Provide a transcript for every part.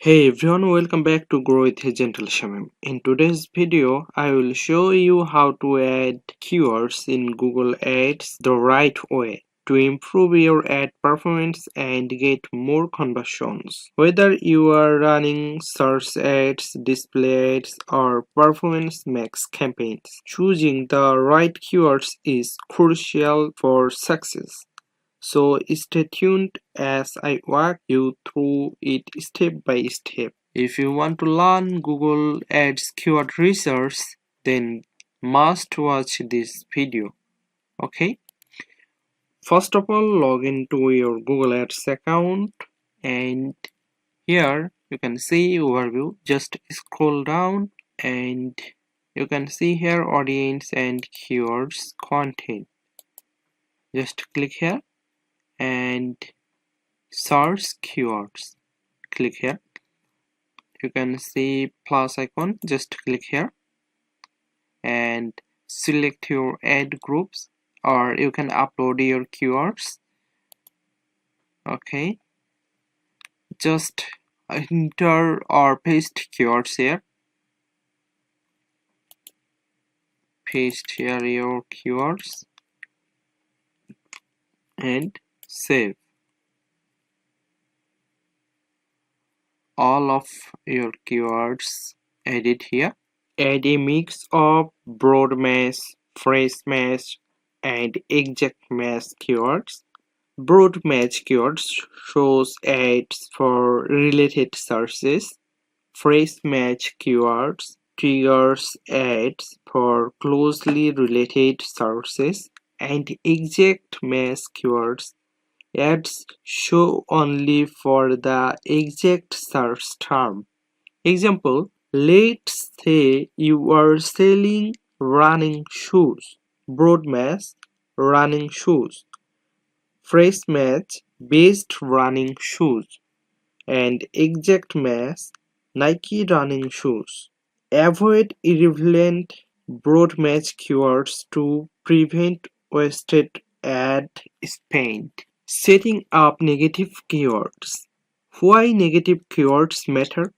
Hey everyone, welcome back to Grow with a Gentle Shamim. In today's video, I will show you how to add keywords in Google Ads the right way to improve your ad performance and get more conversions. Whether you are running search ads, display ads, or performance max campaigns, choosing the right keywords is crucial for success. So stay tuned as I walk you through it step by step. If you want to learn Google Ads keyword research, then must watch this video. Okay? First of all, log into your Google Ads account and here you can see overview. Just scroll down and you can see here audience and keywords content. Just click here and search keywords. Click here. You can see plus icon. Just click here and select your ad groups, or you can upload your keywords. Okay, just enter or paste keywords here. Paste here your keywords and save. All of your keywords added here. Add a mix of broad match, phrase match, and exact match keywords. Broad match keywords shows ads for related searches. Phrase match keywords triggers ads for closely related searches. And exact match keywords ads show only for the exact search term. Example, let's say you are selling running shoes. Broad match, running shoes. Phrase match, best running shoes. And exact match, Nike running shoes. Avoid irrelevant broad match keywords to prevent wasted ad spend. Setting up negative keywords. Why negative keywords matter?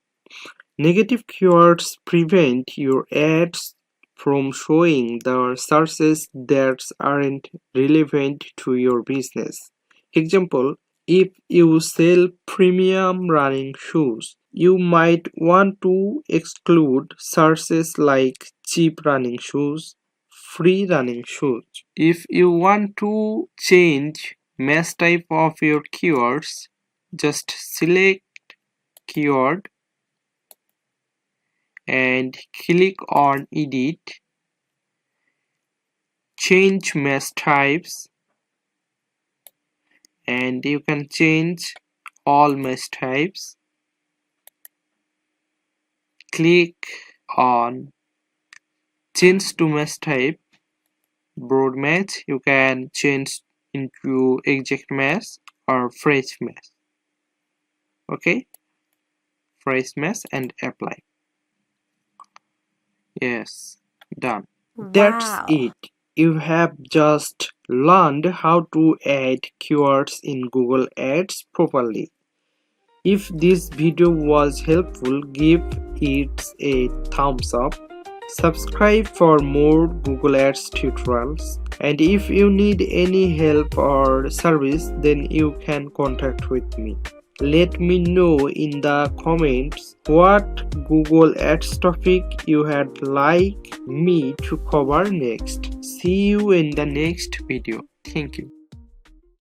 Negative keywords prevent your ads from showing the searches that aren't relevant to your business. Example, if you sell premium running shoes, you might want to exclude searches like cheap running shoes, free running shoes. If you want to change match type of your keywords, just select keyword and click on edit, change match types, and you can change all match types. Click on change to match type. Broad match you can change into exact match or phrase match. Okay, phrase match and apply. Yes, done. That's Wow. it. You have just learned how to add keywords in Google Ads properly. If this video was helpful, give it a thumbs up. Subscribe for more Google Ads tutorials. And if you need any help or service, then you can contact with me. Let me know in the comments what Google Ads topic you had like me to cover next. See you in the next video. Thank you.